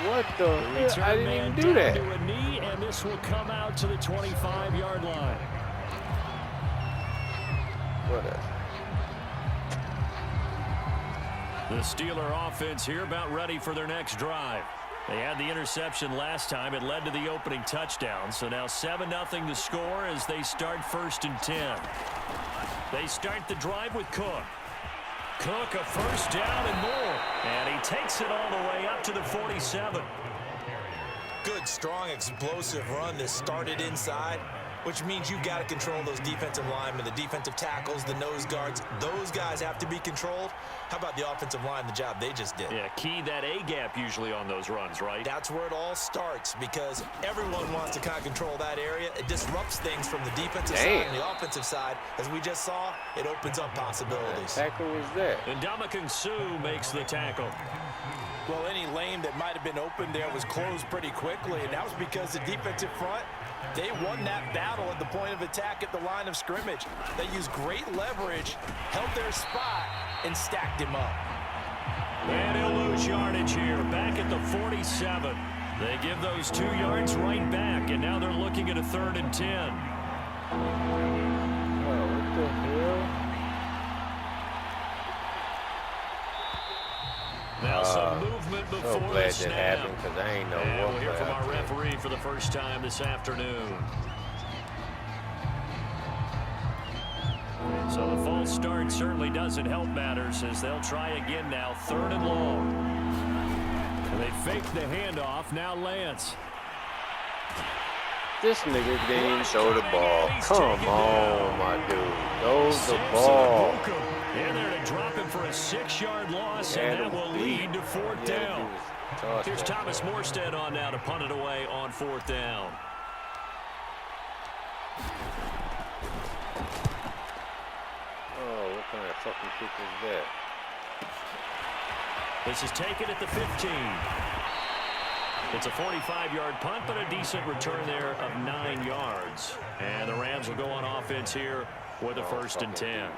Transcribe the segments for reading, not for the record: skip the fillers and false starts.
What the hell? I didn't even do that. To a knee, and this will come out to the 25-yard line. What a... The Steeler offense here about ready for their next drive. They had the interception last time. It led to the opening touchdown. So now 7-0 to score as they start 1st and 10. They start the drive with Cook. Cook, a first down and more. And he takes it all the way up to the 47. Good, strong, explosive run that started inside, which means you got to control those defensive linemen, the defensive tackles, the nose guards. Those guys have to be controlled. How about the offensive line, the job they just did? Yeah, key that A-gap usually on those runs, right? That's where it all starts because everyone wants to kind of control that area. It disrupts things from the defensive side and the offensive side. As we just saw, it opens up possibilities. What tackle was that? And Ndamukong Suh makes the tackle. Well, any lane that might have been open there was closed pretty quickly, and that was because the defensive front, they won that battle at the point of attack at the line of scrimmage. They used great leverage, held their spot, and stacked him up. And he'll lose yardage here, back at the 47. They give those 2 yards right back, and now they're looking at a 3rd and 10. Oh, what the hell? Now some movement before so glad the snap. that happened because I ain't know and what we'll hear from our happened. referee for the first time this afternoon. So the false start certainly doesn't help matters as they'll try again now, 3rd and long. And they fake the handoff. Now Lance. This nigga didn't throw the ball. Come on, my dude. Throw the ball. And they're to drop him for a 6-yard loss, and that will lead to 4th down. Here's Thomas Morstead on now to punt it away on 4th down. Oh, what kind of fucking kick is that? This is taken at the 15. It's a 45-yard punt, but a decent return there of 9 yards. And the Rams will go on offense here with a 1st and 10.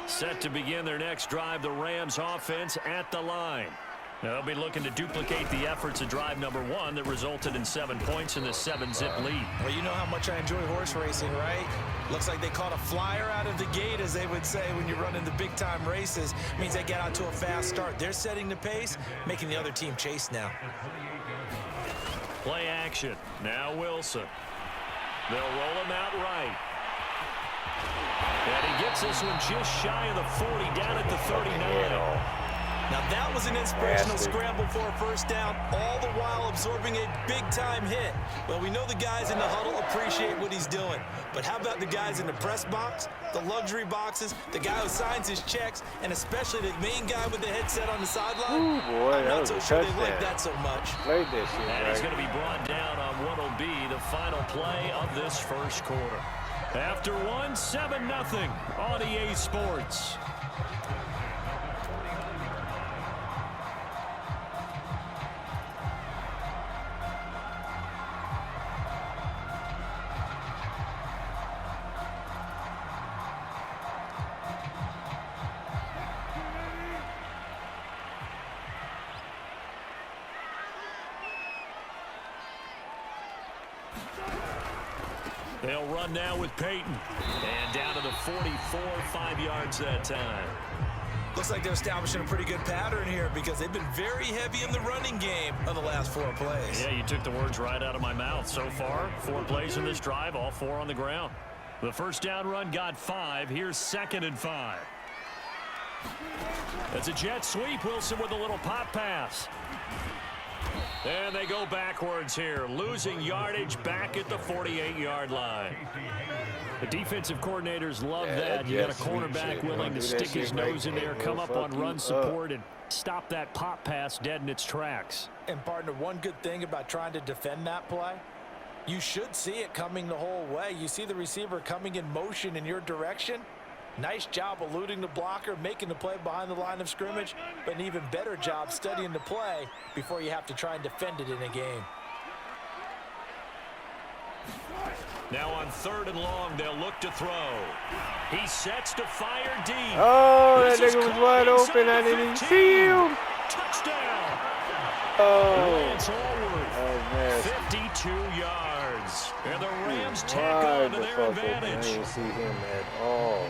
Set to begin their next drive, the Rams offense at the line. They'll be looking to duplicate the efforts of drive number 1 that resulted in 7 points in the 7-zip lead. Well, you know how much I enjoy horse racing, right? Looks like they caught a flyer out of the gate, as they would say when you're running the big-time races. It means they get out to a fast start. They're setting the pace, making the other team chase now. Play action. Now Wilson. They'll roll him out right. And he gets this one just shy of the 40, down at the 39. Now that was an inspirational scramble for a first down, all the while absorbing a big-time hit. Well, we know the guys in the huddle appreciate what he's doing. But how about the guys in the press box, the luxury boxes, the guy who signs his checks, and especially the main guy with the headset on the sideline? Ooh, boy, I'm that not was so a sure they touchdown. like that so much. Played this shit, And right? he's going to be brought down on what will be the final play of this first quarter. After 7-0 on EA Sports. They'll run now with Peyton. And down to the 44, 5 yards that time. Looks like they're establishing a pretty good pattern here because they've been very heavy in the running game on the last 4 plays. Yeah, you took the words right out of my mouth. So far, 4 plays in this drive, all 4 on the ground. The first down run got 5. Here's 2nd and 5. It's a jet sweep. Wilson with a little pop pass. And they go backwards here, losing yardage back at the 48-yard line. The defensive coordinators love that. You got a cornerback willing to stick his nose in there, come up on run support, and stop that pop pass dead in its tracks. And partner, one good thing about trying to defend that play, you should see it coming the whole way. You see the receiver coming in motion in your direction. Nice job eluding the blocker, making the play behind the line of scrimmage, but an even better job studying the play before you have to try and defend it in a game. Now on 3rd and long, they'll look to throw. He sets to fire deep. Oh, that nigga was wide open. I didn't even see him. Touchdown. Oh. It's Allworth, 52 yards. And the Rams tack on to their advantage. I didn't see him at all.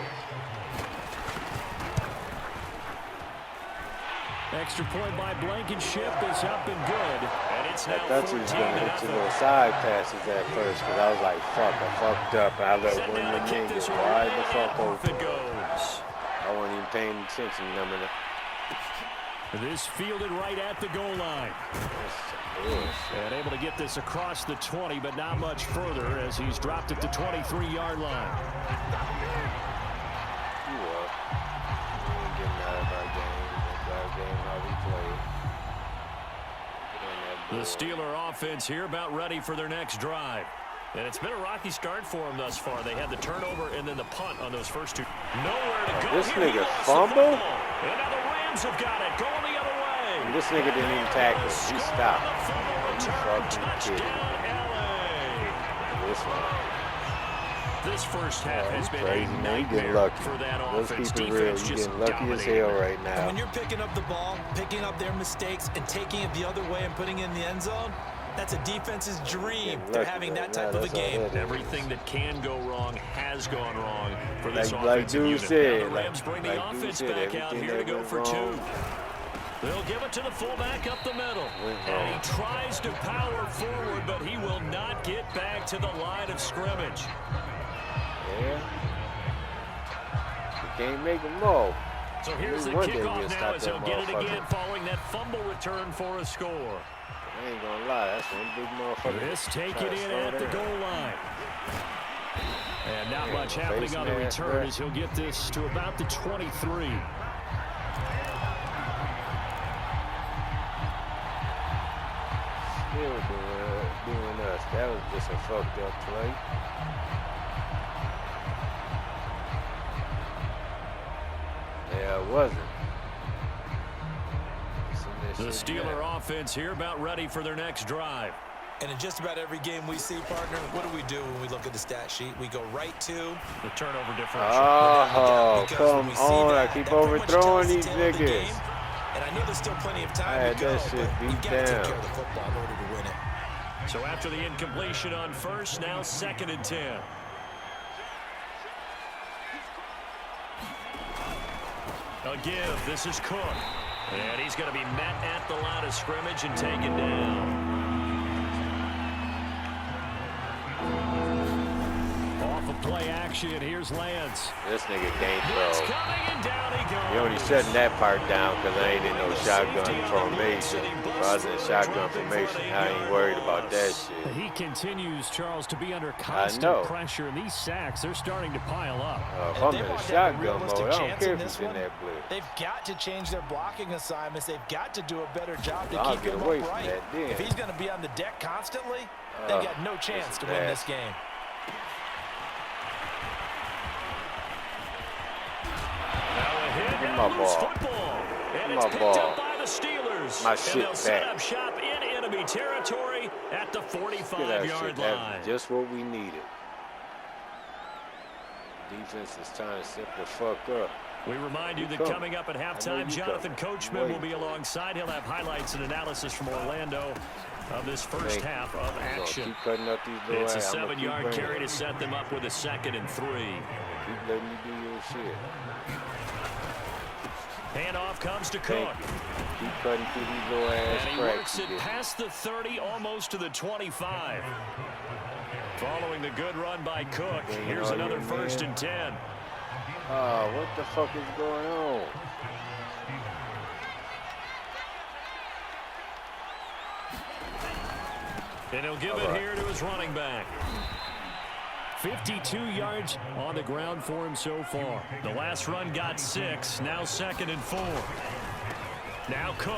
Extra point by Blankenship is up and good. And it's now I thought he was going to hit 14-0. your little side passes at first, because I was like, fuck, I fucked up. I let one of the niggas wide the fuck Off it open. goes. I wasn't even paying attention. This fielded right at the goal line. And able to get this across the 20, but not much further as he's dropped at the 23-yard line. You up. We ain't getting out of our game. That's our game, how we play. The Steeler offense here about ready for their next drive. And it's been a rocky start for them thus far. They had the turnover and then the punt on those first two. Nowhere to go. This Here nigga he lost the fumble? football. And now the Rams have got it. Going the other way. And this nigga didn't even tackle. He stopped. You fucking kidding. Touchdown, LA. This one. This first half has been Crazy, a man. You getting nightmare lucky. for that Let's offense. keep it real. Defense You just getting lucky as dominating. hell right And now. when you're picking up the ball, picking up their mistakes, and taking it the other way and putting it in the end zone, that's a defense's dream. They're having that type of a game. Everything that can go wrong has gone wrong for this Like offensive dude unit. said, Now the Rams bring the like dude offense said, back out everything here to that go went for wrong. 2. They'll give it to the fullback up the middle. Went And wrong. he tries to power forward, but he will not get back to the line of scrimmage. Yeah. You can't make them all. So here's the One day kickoff we'll now stop as he'll that get it motherfucker. again following that fumble return for a score. I ain't gonna lie, that's one big motherfucker. This take Try it to in slow at the down. goal line. And not Yeah, much happening face on the mask, return right? as he'll get this to about the 23. Still doing us. That was just a fucked up play. Yeah, it wasn't. The Steeler offense here about ready for their next drive. And in just about every game we see, partner, what do we do when we look at the stat sheet? We go right to The turnover differential. Oh, Because when come we see on. that, I keep that pretty much tells overthrowing the these tale of the niggas. game. And I know there's still plenty of I time had to go, that shit but beat you've got to take down. care of the football in order to win it. So after the incompletion on first, now 2nd and 10. A give. This is Cook. And he's going to be met at the line of scrimmage and taken down. Off of play action, here's Lance. This nigga can't Blitz throw. coming and down he goes. He only shutting that part down because I ain't in no shotgun formation. If I was in shotgun formation, I ain't worried about that shit. He continues, Charles, to be under constant pressure, and these sacks, they're starting to pile up. If I'm in shotgun mode, I don't care if he's in that blitz. They've got to change their blocking assignments. They've got to do a better job to I'll keep get him away from upright. that then. If he's going to be on the deck constantly, they've got no chance to win this game. Give my ball. Football. And Give it's my picked ball. up by the Steelers. My and shit they'll set back. up shop in enemy territory at the Get that 45-yard shit. line. That's just what we needed. Defense is trying to set the fuck up. We remind you that coming. coming up at I know halftime, you Jonathan coming. Coachman will Wait. be alongside. He'll have highlights and analysis from Orlando of this first half of action. Keep cutting up these little It's a ass. I'ma keep 7-yard bringing carry it. to set them up with a 2nd and 3. Keep letting you do your shit. Handoff comes to Cook. Keep cutting through these little ass And he cracks. works it you get. past the 30, almost to the 25. Following the good run by Cook, here's all another your 1st man. and 10. Oh, what the fuck is going on? And he'll give it here to his running back. 52 yards on the ground for him so far. The last run got 6, now 2nd and 4. Now Cook.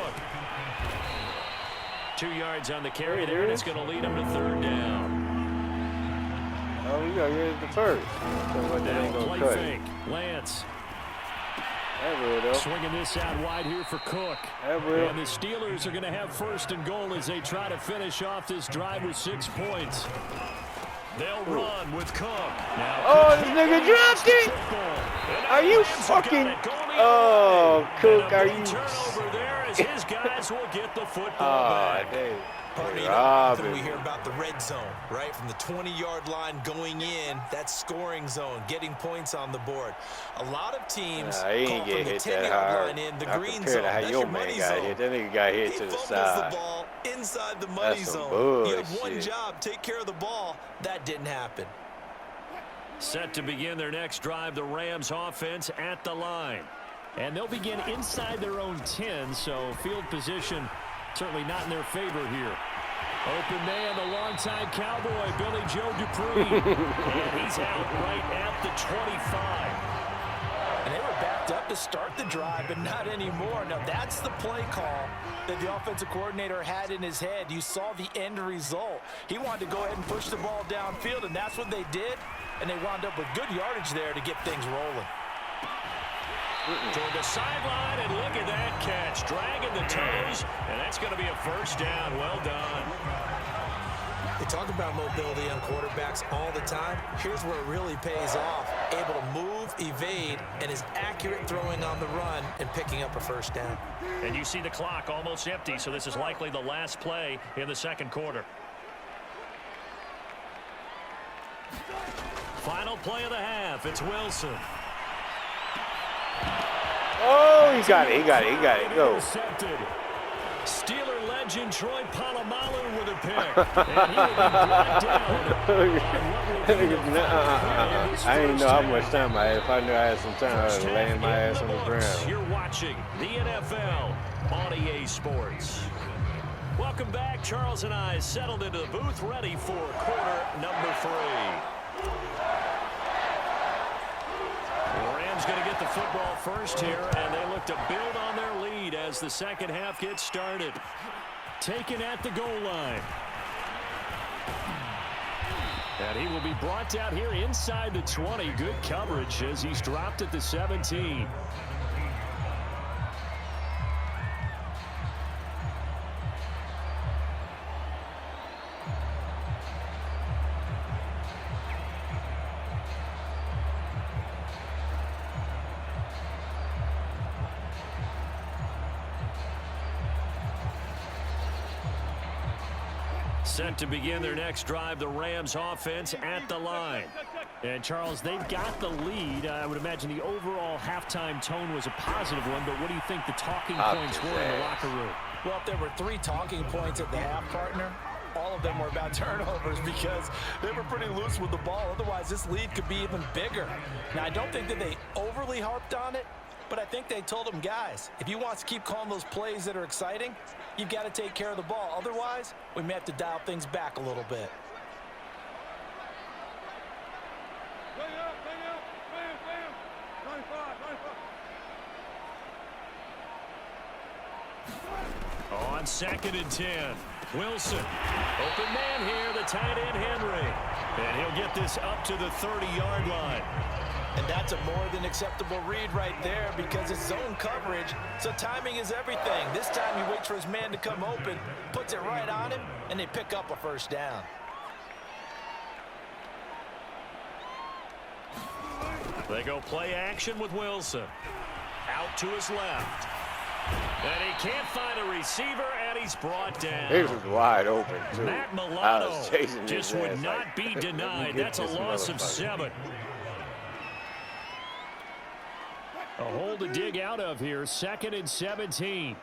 2 yards on the carry there, and it's going to lead him to 3rd down. Oh, we got here's the first. So what that ain't Now gonna play cut fake. it. Lance That will though. swinging this out wide here for Cook. That will. And the Steelers are going to have 1st and goal as they try to finish off this drive with 6 points. They'll run with Cook. Now, Oh, this nigga dropped it. Are you fucking? Oh, Cook, are you? Turnover there as his guys will get the football back. Damn. Often we hear about the red zone, right? From the 20-yard line going in, that scoring zone, getting points on the board. A lot of teams he ain't call from get the hit 10-yard line in the green zone. How That's your your man money got zone. hit. That nigga got hit He to the fumbles side. the ball inside the money That's some zone. You have one bullshit. job, take care of the ball. That didn't happen. Set to begin their next drive, the Rams offense at the line. And they'll begin inside their own 10, so field position certainly not in their favor here. Open man, the longtime Cowboy, Billy Joe Dupree. And he's out right at the 25. And they were backed up to start the drive, but not anymore. Now, that's the play call that the offensive coordinator had in his head. You saw the end result. He wanted to go ahead and push the ball downfield, and that's what they did. And they wound up with good yardage there to get things rolling. Toward the sideline, and look at that catch. Dragging the toes, and that's going to be a first down. Well done. They talk about mobility on quarterbacks all the time. Here's where it really pays off. Able to move, evade, and is accurate throwing on the run and picking up a first down. And you see the clock almost empty, so this is likely the last play in the second quarter. Final play of the half. It's Wilson. Oh, he got it. Go. Intercepted. Steeler legend Troy Polamalu with a pick. And he will be brought down. I didn't know how much time I had. If I knew I had some time, I would have laying my ass on the ground. You're watching the NFL on EA Sports. Welcome back. Charles and I settled into the booth, ready for quarter number 3. The Rams going to get the football first here, and they look to build on their lead as the second half gets started. Taken at the goal line. And he will be brought down here inside the 20. Good coverage as he's dropped at the 17. Set to begin their next drive, the Rams offense at the line. And, Charles, they've got the lead. I would imagine the overall halftime tone was a positive one, but what do you think the talking points were in the locker room? Well, if there were 3 talking points at the half, partner, all of them were about turnovers because they were pretty loose with the ball. Otherwise, this lead could be even bigger. Now, I don't think that they overly harped on it, but I think they told them, guys, if you want to keep calling those plays that are exciting, you've got to take care of the ball. Otherwise, we may have to dial things back a little bit. On 2nd and 10, Wilson. Open man here, the tight end Henry. And he'll get this up to the 30-yard line. And that's a more than acceptable read right there because it's zone coverage, so timing is everything. This time he waits for his man to come open, puts it right on him, and they pick up a first down. They go play action with Wilson. Out to his left. And he can't find a receiver, and he's brought down. He was wide open, too. Matt I Milano was chasing just his would ass not like, be denied. let me get That's a this loss of motherfucker. 7. A hole to dig out of here. 2nd and 17.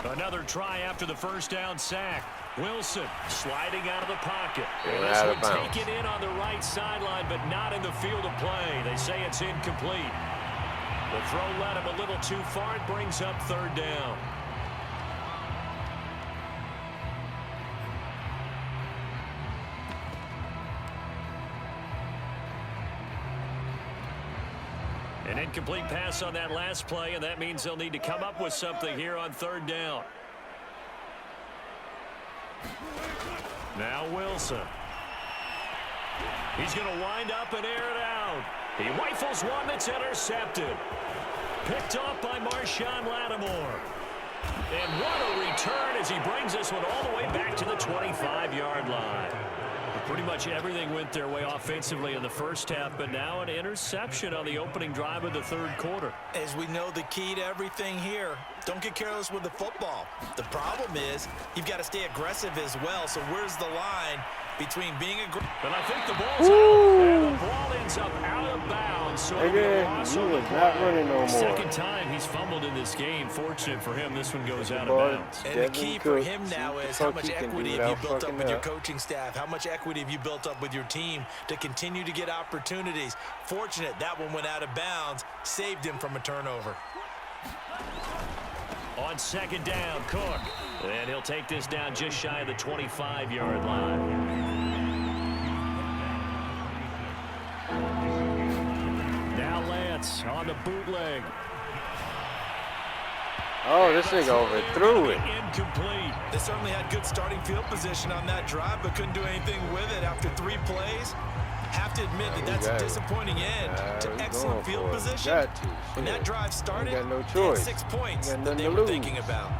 Another try after the first down sack. Wilson sliding out of the pocket. And this one taken in on the right sideline, but not in the field of play. They say it's incomplete. The throw led him a little too far. It brings up 3rd down. An incomplete pass on that last play, and that means they'll need to come up with something here on 3rd down. Now Wilson. He's going to wind up and air it out. He rifles one that's intercepted. Picked off by Marshawn Lattimore. And what a return as he brings this one all the way back to the 25-yard line. Pretty much everything went their way offensively in the first half, but now an interception on the opening drive of the third quarter. As we know, the key to everything here, don't get careless with the football. The problem is you've got to stay aggressive as well, so where's the line between being aggressive? But I think the ball's out, and the ball ends up out of bounds. So not running no more. Second time he's fumbled in this game. Fortunate for him, this one goes out of bounds. And the key for him now is how much equity have you built up with your coaching staff? How much equity have you built up with your team to continue to get opportunities? Fortunate that one went out of bounds, saved him from a turnover. On second down, Cook. And he'll take this down just shy of the 25-yard line. Now Lance on the bootleg. Oh, this thing overthrew it. Incomplete. They certainly had good starting field position on that drive, but couldn't do anything with it after 3 plays. Have to admit that that's a disappointing end to excellent field position. When that drive started, they had 6 points that they were thinking about.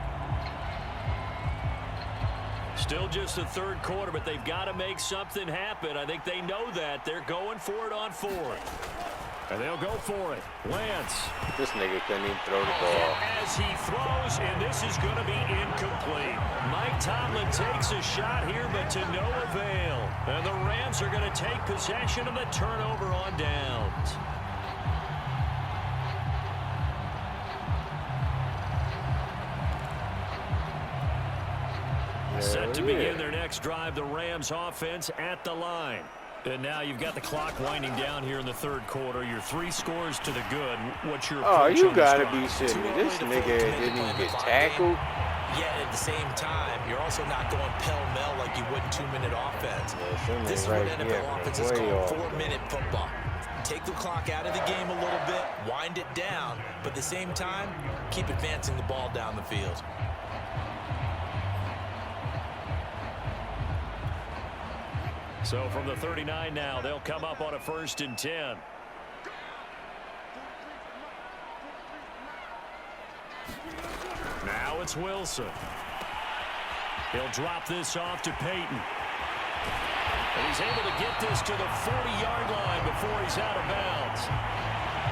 Still just the third quarter, but they've got to make something happen. I think they know that. They're going for it on 4th. And they'll go for it. Lance. This nigga couldn't even throw the ball. As he throws, and this is going to be incomplete. Mike Tomlin takes a shot here, but to no avail. And the Rams are going to take possession of the turnover on downs. Set to begin their next drive, the Rams offense at the line. And now you've got the clock winding down here in the third quarter. Your 3 scores to the good. What's your approach? Oh, you gotta be sitting me. This nigga didn't even get tackled. Yet at the same time, you're also not going pell-mell like you would in 2-minute offense. This is what NFL offenses call 4-minute football. Take the clock out of the game a little bit, wind it down, but at the same time, keep advancing the ball down the field. So from the 39 now, they'll come up on a 1st and 10. Now it's Wilson. He'll drop this off to Peyton. And he's able to get this to the 40-yard line before he's out of bounds.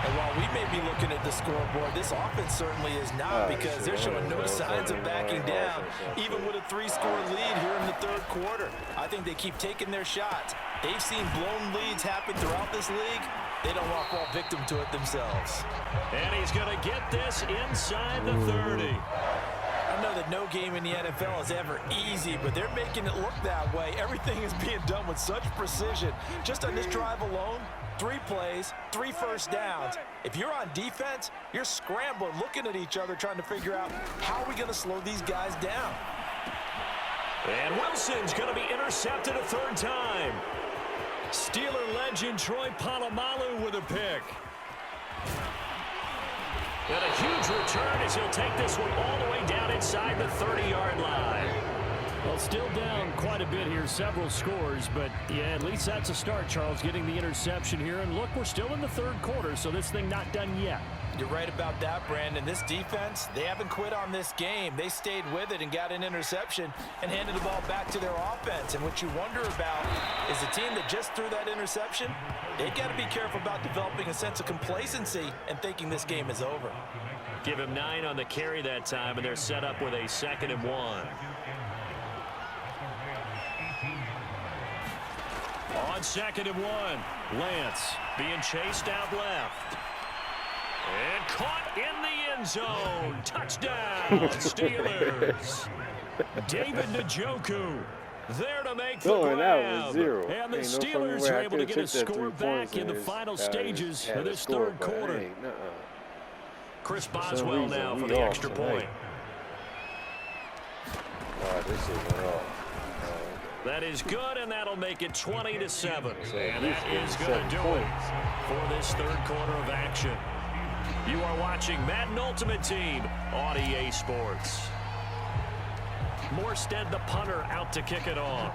And while we may be looking at the scoreboard, this offense certainly is not, because they're showing no signs of backing down, even with a 3-score lead here in the third quarter. I think they keep taking their shots. They've seen blown leads happen throughout this league. They don't want to fall victim to it themselves. And he's going to get this inside the 30. I know that no game in the NFL is ever easy, but they're making it look that way. Everything is being done with such precision. Just on this drive alone, 3 plays, 3 first downs. If you're on defense, you're scrambling, looking at each other, trying to figure out how are we going to slow these guys down. And Wilson's going to be intercepted a 3rd time. Steeler legend Troy Polamalu with a pick. And a huge return as he'll take this one all the way down inside the 30-yard line. Well, still down quite a bit here, several scores, but yeah, at least that's a start, Charles, getting the interception here. And look, we're still in the third quarter, so this thing not done yet. You're right about that, Brandon. This defense, they haven't quit on this game. They stayed with it and got an interception and handed the ball back to their offense. And what you wonder about is the team that just threw that interception, they've got to be careful about developing a sense of complacency and thinking this game is over. Give him 9 on the carry that time, and they're set up with a 2nd and 1. On 2nd and 1, Lance being chased out left. And caught in the end zone. Touchdown, Steelers. David Njoku there to make the grab. And the Steelers are able to get a score back in the final stages of this third quarter. Chris Boswell now for the extra point. This is wrong. That is good, and that'll make it 20-7. And that is going to do it for this third quarter of action. You are watching Madden Ultimate Team on EA Sports. Morstead, the punter, out to kick it off.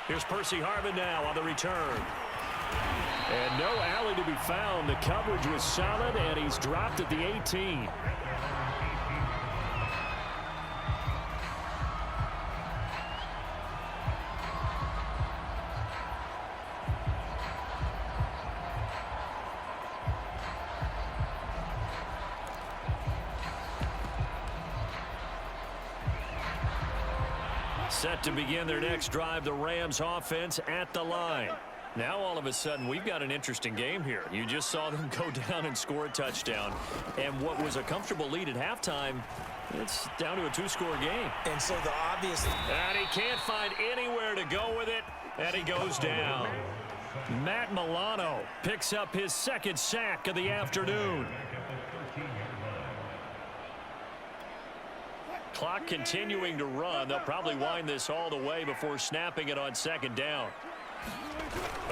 Here's Percy Harvin now on the return. And no alley to be found. The coverage was solid, and he's dropped at the 18. Set to begin their next drive, the Rams offense at the line. Now all of a sudden we've got an interesting game here. You just saw them go down and score a touchdown. And what was a comfortable lead at halftime, it's down to a two-score game. And so the obvious... And he can't find anywhere to go with it, and he goes down. Matt Milano picks up his second sack of the afternoon. Clock continuing to run. They'll probably wind this all the way before snapping it on second down.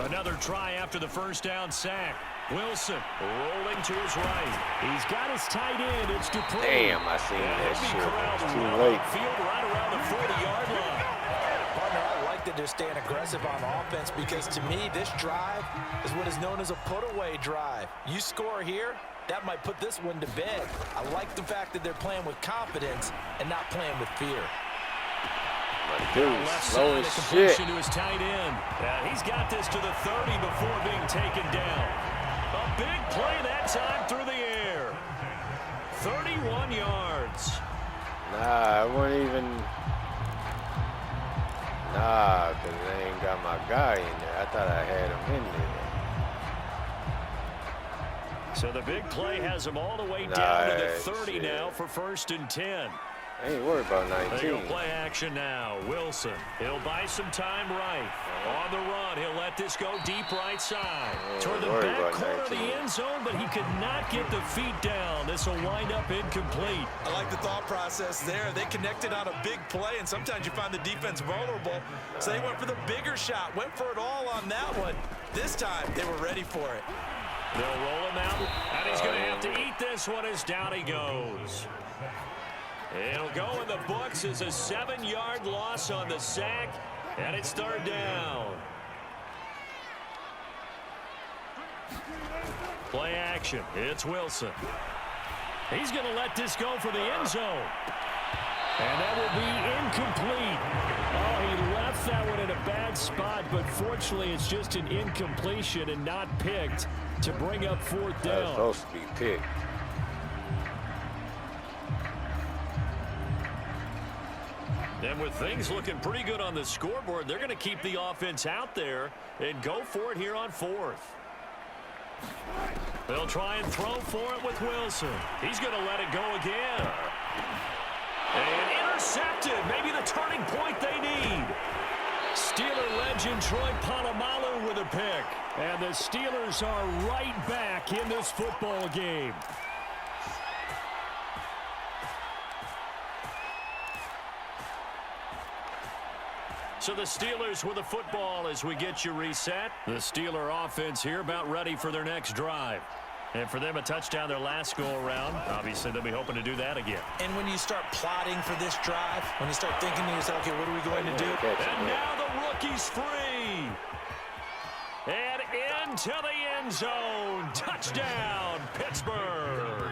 Another try after the first down sack. Wilson rolling to his right. He's got his tight end. It's Dupree. Damn, I seen that shit. It's too late. Field right around the 40-yard line. Partner, I like that they're staying aggressive on offense because to me, this drive is what is known as a put-away drive. You score here, that might put this one to bed. I like the fact that they're playing with confidence and not playing with fear. Dude, slow as shit. To his tight end. He's got this to the 30 before being taken down. A big play that time through the air. 31 yards. Nah, I wouldn't even. Nah, because they ain't got my guy in there. I thought I had him in there. So the big play has him all the way down to the 30 now for 1st and 10. I ain't worried about 19. They go play action now. Wilson, he'll buy some time right. On the run, he'll let this go deep right side. Toward the back corner of the end zone, but he could not get the feet down. This will wind up incomplete. I like the thought process there. They connected on a big play, and sometimes you find the defense vulnerable. So they went for the bigger shot, went for it all on that one. This time, they were ready for it. They'll roll him out, and he's going to have to eat this one as down he goes. It'll go in the books as a 7-yard loss on the sack, and it's 3rd down. Play action. It's Wilson. He's going to let this go for the end zone. And that will be incomplete. Oh, he left that one in a bad spot, but fortunately it's just an incompletion and not picked to bring up 4th down. That's supposed to be picked. And with things looking pretty good on the scoreboard, they're going to keep the offense out there and go for it here on 4th. They'll try and throw for it with Wilson. He's going to let it go again. And intercepted. Maybe the turning point they need. Steeler legend Troy Polamalu with a pick. And the Steelers are right back in this football game. So the Steelers with the football as we get you reset. The Steeler offense here about ready for their next drive. And for them, a touchdown their last go-around. Obviously, they'll be hoping to do that again. And when you start plotting for this drive, when you start thinking to yourself, okay, what are we going to do? And now the rookie's free. And into the end zone. Touchdown, Pittsburgh.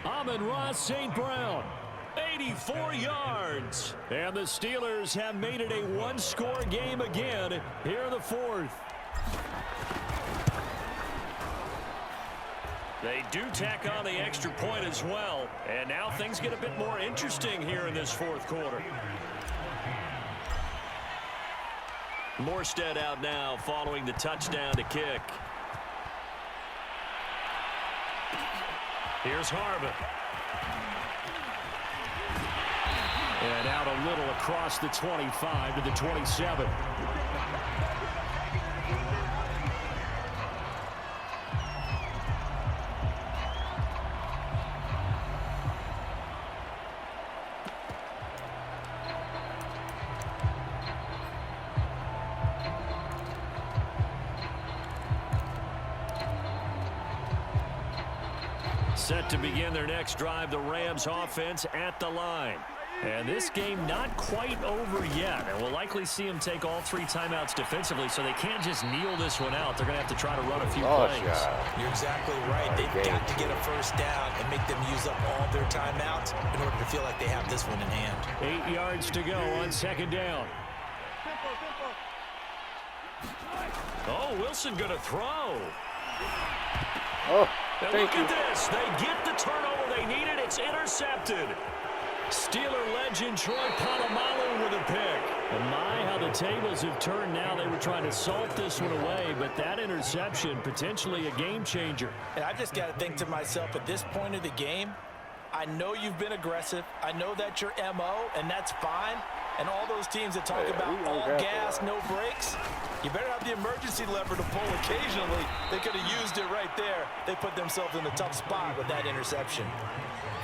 Amon-Ra St. Brown. 84 yards. And the Steelers have made it a one-score game again here in the 4th. They do tack on the extra point as well. And now things get a bit more interesting here in this 4th quarter. Morstead out now following the touchdown to kick. Here's Harvin. And out a little across the 25 to the 27. Set to begin their next drive, the Rams offense at the line. And this game not quite over yet. And we'll likely see them take all 3 timeouts defensively, so they can't just kneel this one out. They're going to have to try to run a few plays. You're exactly right. They've got to get a first down and make them use up all their timeouts in order to feel like they have this one in hand. 8 yards to go on 2nd down. Oh, Wilson going to throw. Oh, and look at this. They get the turnover they needed. It's intercepted. Steeler legend Troy Polamalu with a pick. And my, how the tables have turned now. They were trying to salt this one away, but that interception, potentially a game changer. And I just got to think to myself, at this point of the game, I know you've been aggressive. I know that's your MO, and that's fine. And all those teams that talk about all gas, no brakes, you better have the emergency lever to pull occasionally. They could have used it right there. They put themselves in a tough spot with that interception.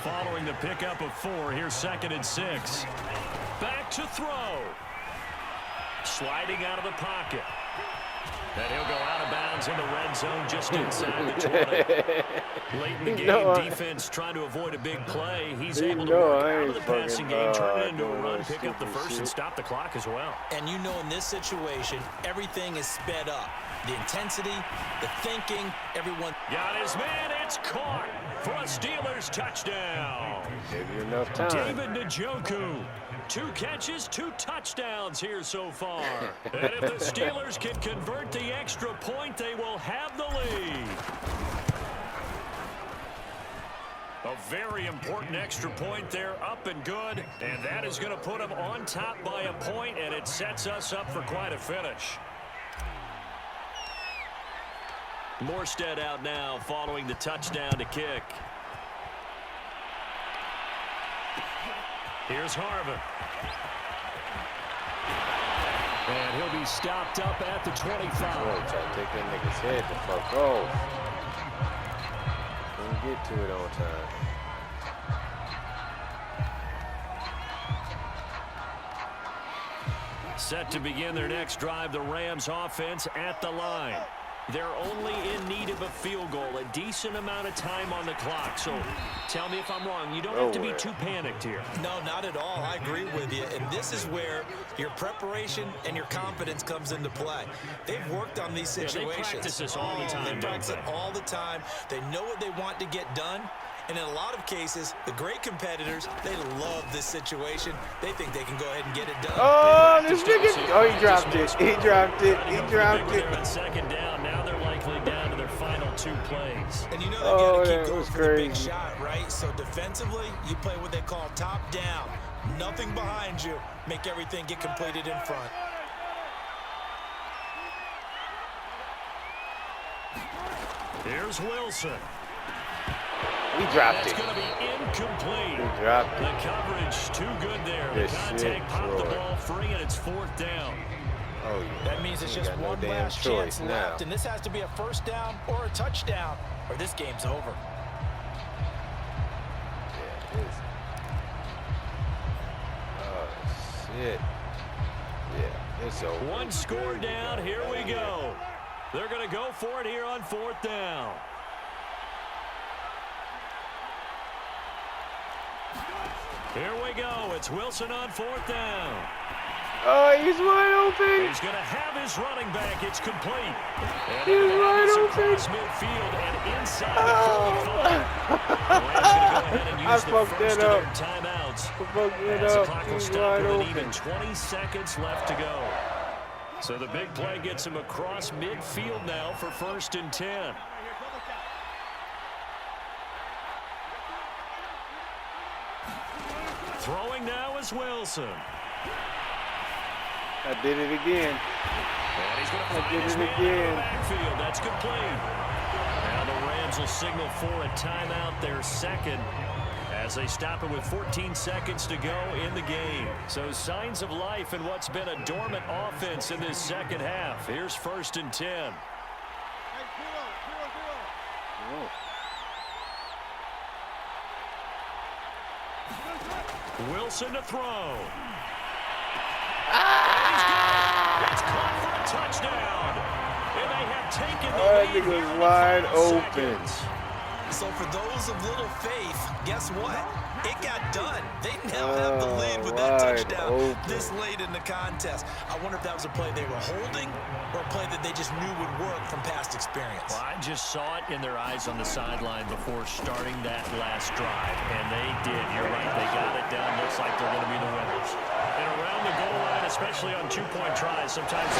Following the pickup of 4, here's 2nd and 6. Back to throw. Sliding out of the pocket. And he'll go out of bounds in the red zone just inside the 20. Late in the game, defense trying to avoid a big play. He's able to work out of the passing game, turn it into a run, pick up the first, and stop the clock as well. And you know in this situation, everything is sped up. The intensity, the thinking, everyone. Got his man, it's caught for a Steelers touchdown. Give you enough time. David Njoku. 2 catches, 2 touchdowns here so far. And if the Steelers can convert the extra point, they will have the lead. A very important extra point there, up and good. And that is going to put them on top by a point, and it sets us up for quite a finish. Morstead out now following the touchdown to kick. Here's Harvin. And he'll be stopped up at the 25. Try to take that nigga's head the fuck off. Couldn't get to it on time. Set to begin their next drive, the Rams offense at the line. They're only in need of a field goal, a decent amount of time on the clock. So tell me if I'm wrong. You don't have to be too panicked here. No, not at all. I agree with you. And this is where your preparation and your confidence comes into play. They've worked on these situations. They practice this all the time. They practice it all the time. They know what they want to get done. And in a lot of cases, the great competitors, they love this situation. They think they can go ahead and get it done. Oh, this nigga. Oh, he dropped it. He dropped it. He dropped it. On 2nd down, now they're likely down to their final 2 plays. And you know they got to keep going for the big shot, right? So defensively, you play what they call top down. Nothing behind you. Make everything get completed in front. Here's Wilson. He dropped it. It's going to be incomplete. He dropped it. The coverage too good there. The contact popped the ball free, and it's 4th down. Oh, yeah. That means it's just one last chance left, and this has to be a first down or a touchdown, or this game's over. Yeah, it is. Oh, shit. Yeah, it's over. 1 score down. Here we go. They're going to go for it here on 4th down. Here we go. It's Wilson on 4th down. Oh, he's wide open. He's going to have his running back. It's complete. And he's wide open. Across midfield and inside the 45. The Rams going to go ahead and use the first of their timeouts. As the clock will stop with an even 20 seconds left to go. So the big play gets him across midfield now for 1st and 10. Throwing now is Wilson. I did it again. And he's going to find his man in the backfield. That's complete. Now the Rams will signal for a timeout, their 2nd, as they stop it with 14 seconds to go in the game. So signs of life in what's been a dormant offense in this 2nd half. Here's 1st and 10. Wilson to throw. It's caught for a touchdown. And they have taken the lead. That was wide open. So for those of little faith, guess what? It got done. They now have the lead with that touchdown this late in the contest. I wonder if that was a play they were holding or a play that they just knew would work from past experience. Well, I just saw it in their eyes on the sideline before starting that last drive, and they did. You're right. They got it done. Looks like they're going to be the winners. And around the goal line, especially on two-point tries, sometimes